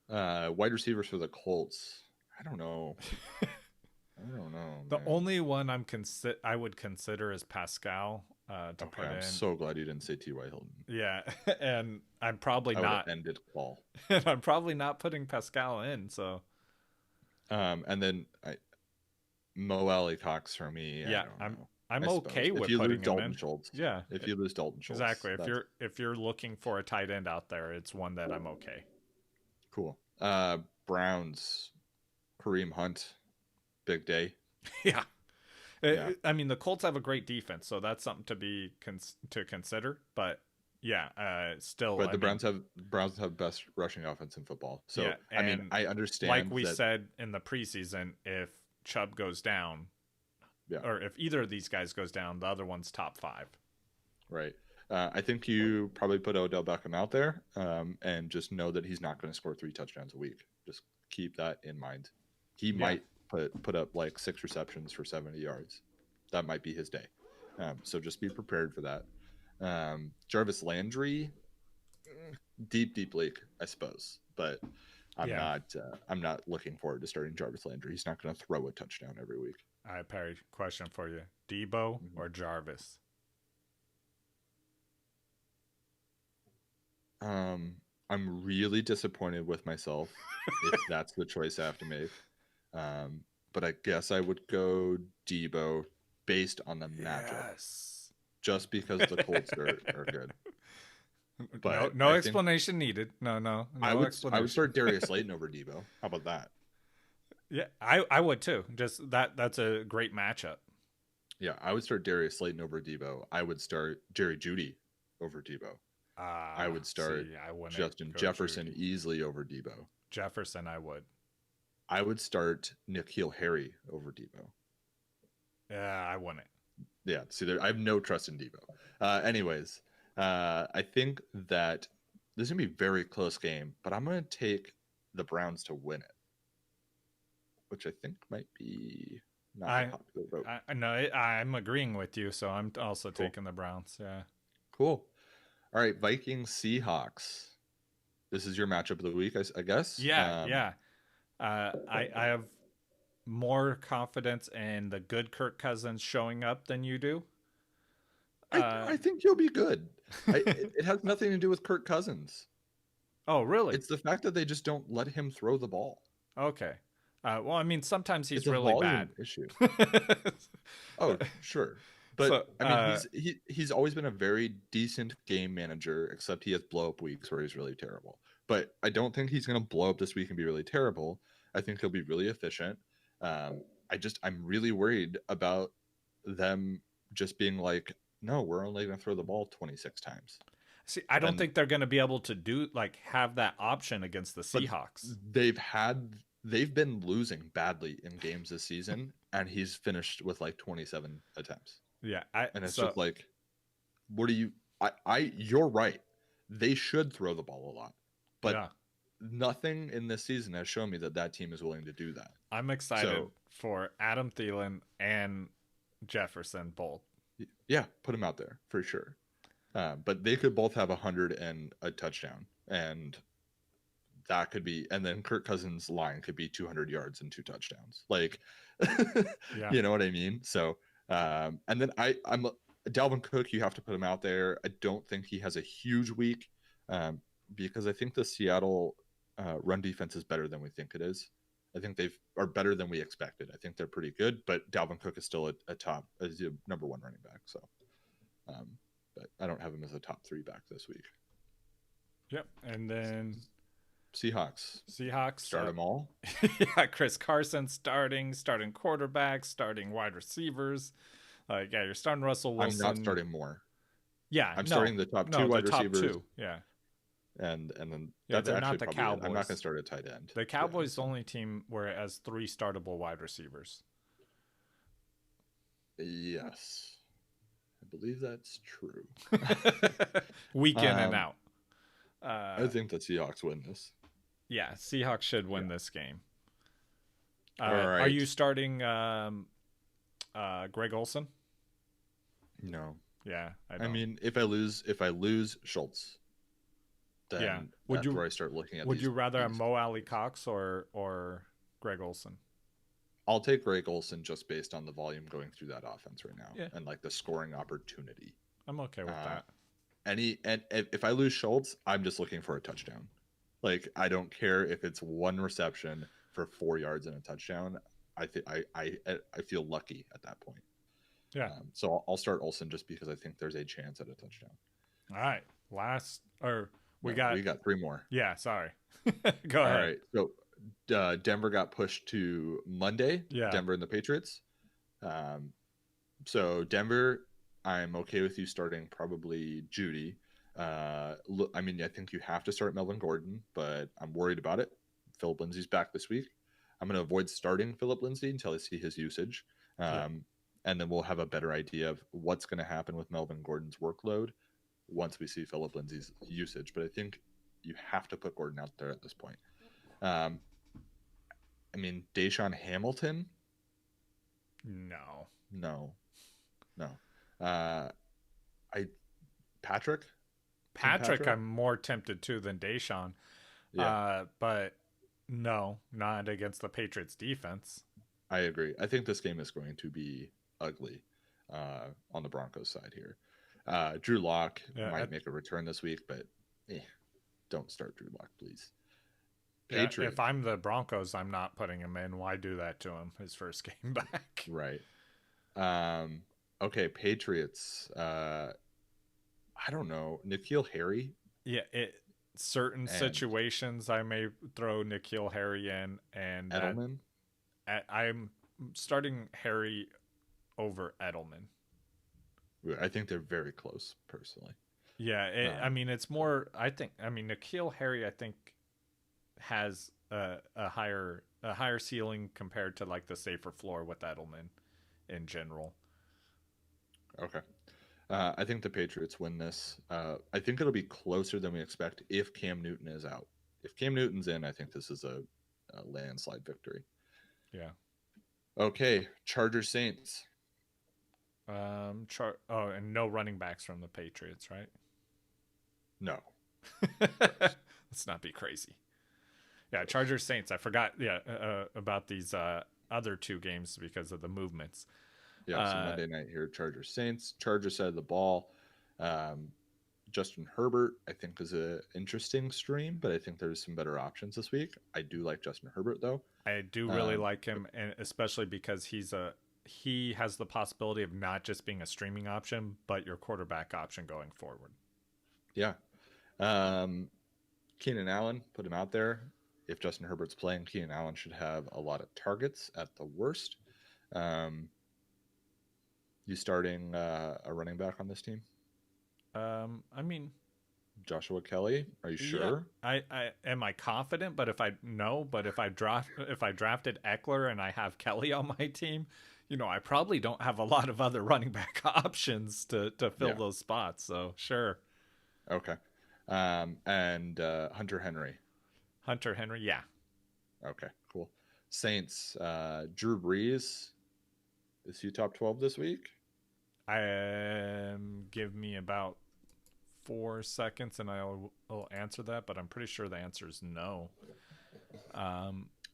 Wide receivers for the Colts. I don't know. I don't know, The man. only one I would consider is Pascal to Okay, put I'm in. so glad you didn't say T.Y. Hilton. Yeah, and I'm probably I would have not. ended Paul. I'm probably not putting Pascal in. So And then Mo Alley Cox for me. I yeah, don't I'm know. I'm I suppose okay if with you lose putting him Dalton in. Schultz, Yeah, if you lose Dalton Schultz, exactly. that's If you're looking for a tight end out there, it's one that I'm okay. cool. Browns, Kareem Hunt, big day. Yeah. Yeah. I mean, the Colts have a great defense, so that's something to be to consider. But yeah, still, But I the mean, Browns have best rushing offense in football. So yeah, I mean, and I like understand we that. said in the preseason, if Chubb goes down, Yeah. or if either of these guys goes down, the other one's top 5. Right. I think you probably put Odell Beckham out there, and just know that he's not going to score 3 touchdowns a week. Just keep that in mind. He might put up like 6 receptions for 70 yards. That might be his day. So just be prepared for that. Jarvis Landry, deep league, I suppose, but I'm not looking forward to starting Jarvis Landry. He's not going to throw a touchdown every week. All right, Perry, question for you: Debo or Jarvis? I'm really disappointed with myself if that's the choice I have to make. But I guess I would go Debo based on the matchup. Yes. Just because the Colts are good. But no explanation needed. No I would explanation. start Darius Slayton over Debo. How about that? Yeah, I would too. Just that's a great matchup. Yeah, I would start Darius Slayton over Debo. I would start Jerry Jeudy over Debo. I would start Justin Jefferson Judy. easily over Debo. Jefferson, I would. I would start N'Keal Harry over Debo. Yeah, I wouldn't. Yeah, see, I have no trust in Debo. Anyways, I think that this is going to be a very close game, but I'm going to take the Browns to win it, which I think might be not a popular vote. I'm agreeing with you, so I'm also taking the Browns. Yeah. Cool. All right, Vikings, Seahawks. This is your matchup of the week, I guess. Yeah. I have more confidence in the good Kirk Cousins showing up than you do. I think you'll be good. It has nothing to do with Kirk Cousins. Oh, really? It's the fact that they just don't let him throw the ball. Okay. Well, I mean, sometimes he's it's a really volume bad. Issue. Oh, sure. But so, I mean, he's always been a very decent game manager, except he has blow up weeks where he's really terrible. But I don't think he's going to blow up this week and be really terrible. I think he'll be really efficient. I'm really worried about them just being like, no, we're only going to throw the ball 26 times. See, I don't think they're going to be able to have that option against the Seahawks. They've been losing badly in games this season, and he's finished with like 27 attempts. Yeah, just like, what do you? You're right. They should throw the ball a lot, but nothing in this season has shown me that team is willing to do that. I'm excited for Adam Thielen and Jefferson both. Yeah, put them out there for sure. But they could both have 100 and a touchdown, and that could be, and then Kirk Cousins' line could be 200 yards and 2 touchdowns. Like, you know what I mean? So, and then I'm Dalvin Cook. You have to put him out there. I don't think he has a huge week, because I think the Seattle run defense is better than we think it is. I think they are better than we expected. I think they're pretty good, but Dalvin Cook is still a number 1 running back. So, but I don't have him as a top 3 back this week. Yep, and then Seahawks. Start them all. Yeah, Chris Carson starting quarterbacks, starting wide receivers. You're starting Russell Wilson. I'm not starting more. Yeah, I'm starting the top 2 wide receivers. 2. Yeah. And then that's actually not the Cowboys. I'm not going to start a tight end. The Cowboys the only team where it has 3 startable wide receivers. Yes. I believe that's true. Week in and out. I think the Seahawks win this. Yeah, Seahawks should win this game. All right. Are you starting Greg Olson? No. Yeah, I mean, if I lose Schultz, then that's where I start looking at. Would you rather have Mo Alley Cox or Greg Olson? I'll take Greg Olson just based on the volume going through that offense right now, Yeah. and like the scoring opportunity. I'm okay with that. And if I lose Schultz, I'm just looking for a touchdown. Like, I don't care if it's one reception for 4 yards and a touchdown. I feel lucky at that point. Yeah. So I'll start Olsen just because I think there's a chance at a touchdown. All right. We got 3 more. Yeah. Sorry. Go ahead. All right. So Denver got pushed to Monday. Yeah. Denver and the Patriots. So Denver, I'm okay with you starting probably Judy. I think you have to start Melvin Gordon, but I'm worried about it. Philip Lindsay's back this week. I'm going to avoid starting Philip Lindsay until I see his usage. And then we'll have a better idea of what's going to happen with Melvin Gordon's workload once we see Philip Lindsay's usage. But I think you have to put Gordon out there at this point. Deshawn Hamilton? No. Patrick? Patrick, I'm more tempted to than Deshawn. Yeah. But no, not against the Patriots defense. I agree. I think this game is going to be ugly on the Broncos side here. Drew Lock might make a return this week, but don't start Drew Lock, please. If I'm the Broncos, I'm not putting him in. Why do that to him his first game back? Right. Okay, Patriots. I don't know. N'Keal Harry? Yeah, certain situations I may throw N'Keal Harry in. And Edelman? I'm starting Harry over Edelman. I think they're very close, personally. Yeah, it's more. N'Keal Harry, I think, has a higher ceiling compared to like the safer floor with Edelman in general. Okay. I think the Patriots win this. I think it'll be closer than we expect if Cam Newton is out. If Cam Newton's in, I think this is a landslide victory. Yeah. Okay, Chargers Saints. And no running backs from the Patriots, right? No. Let's not be crazy. Yeah, Chargers Saints. I forgot. About these other 2 games because of the movements. Yeah, so Monday night here, Chargers Saints. Chargers side of the ball. Justin Herbert, I think, is an interesting stream, but I think there's some better options this week. I do like Justin Herbert, though. I do really like him, and especially because he has the possibility of not just being a streaming option, but your quarterback option going forward. Yeah. Keenan Allen, put him out there. If Justin Herbert's playing, Keenan Allen should have a lot of targets at the worst. You starting a running back on this team? Joshua Kelly. Are you sure? I am I confident, but if I drafted Eckler and I have Kelly on my team, I probably don't have a lot of other running back options to fill those spots. So sure. Okay. And Hunter Henry. Yeah. Okay, cool. Saints, Drew Brees. Is he top 12 this week? Give me about 4 seconds and I'll answer that, but I'm pretty sure the answer is no.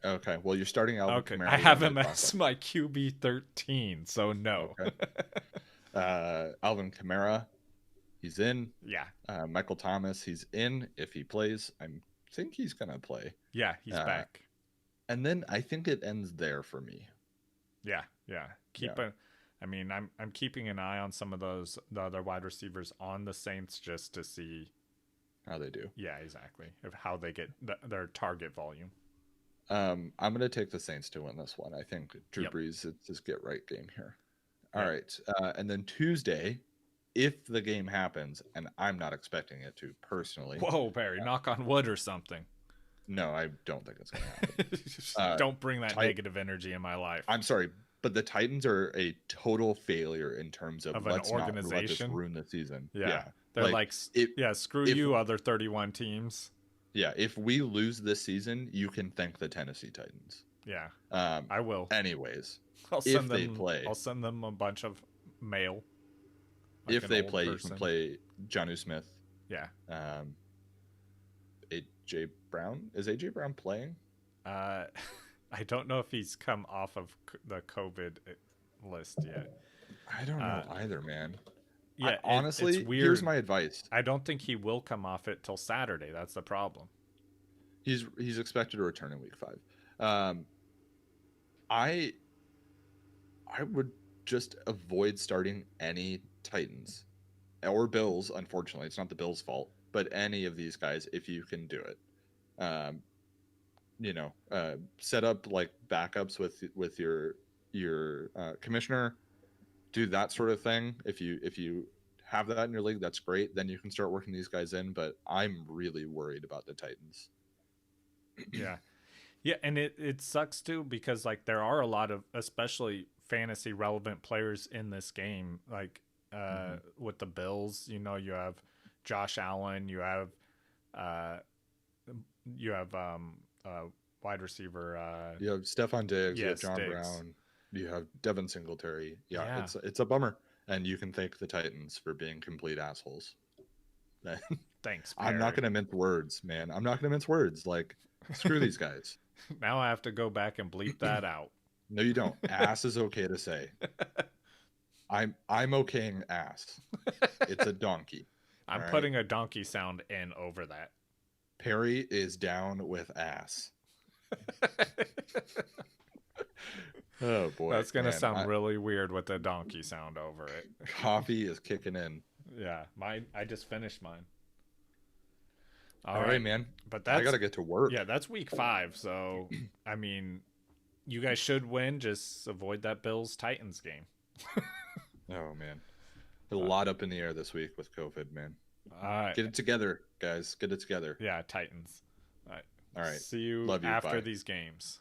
Okay, well, you're starting Alvin Kamara. I have him as my QB 13, so no. Okay. Alvin Kamara, he's in. Yeah. Michael Thomas, he's in if he plays. I think he's going to play. Yeah, he's back. And then I think it ends there for me. Yeah. I'm keeping an eye on some of the other wide receivers on the Saints just to see how they do. Yeah, exactly. Of how they get their target volume. I'm going to take the Saints to win this one. I think Drew Brees, it's his get right game here. All right. And then Tuesday, if the game happens, and I'm not expecting it to personally. Whoa, Barry, knock on wood or something. No, I don't think it's going to happen. Don't bring that negative energy in my life. I'm sorry, but the Titans are a total failure in terms of let's an organization. Not let this ruin the season. Yeah. They're screw you, other 31 teams. Yeah, if we lose this season, you can thank the Tennessee Titans. Yeah, I will. Anyways, I'll send them a bunch of mail. Like if they play, you can play Jonnu Smith. Yeah. AJ Brown. Is AJ Brown playing? I don't know if he's come off of the COVID list yet. I don't know either, man. Yeah, honestly, it's weird. Here's my advice. I don't think he will come off it till Saturday. That's the problem. He's expected to return in week 5. I would just avoid starting any Titans or Bills. Unfortunately, it's not the Bills' fault, but any of these guys if you can do it. Set up like backups with your commissioner. Do that sort of thing. If you have that in your league, that's great. Then you can start working these guys in. But I'm really worried about the Titans. Yeah, and it sucks too because like there are a lot of especially fantasy relevant players in this game. Like with the Bills, you have Josh Allen, you have wide receiver. You have Stephon Diggs, you have John Diggs. Brown, you have Devin Singletary. Yeah, it's a bummer, and you can thank the Titans for being complete assholes. Thanks, Perry. I'm not going to mince words, man. I'm not going to mince words. Like, screw these guys. Now I have to go back and bleep that out. No, you don't. Ass is okay to say. I'm okaying ass. It's a donkey. I'm putting a donkey sound in over that. Perry is down with ass. Oh boy, that's gonna sound really weird with the donkey sound over it. Coffee is kicking in. Yeah, I just finished mine. All right, man. But I gotta get to work. Yeah, that's week 5. So I mean, you guys should win. Just avoid that Bills Titans game. Oh man, a lot up in the air this week with COVID, man. All right, get it together, guys. Get it together. Yeah, Titans. All right. See you, Love you. After Bye. these games.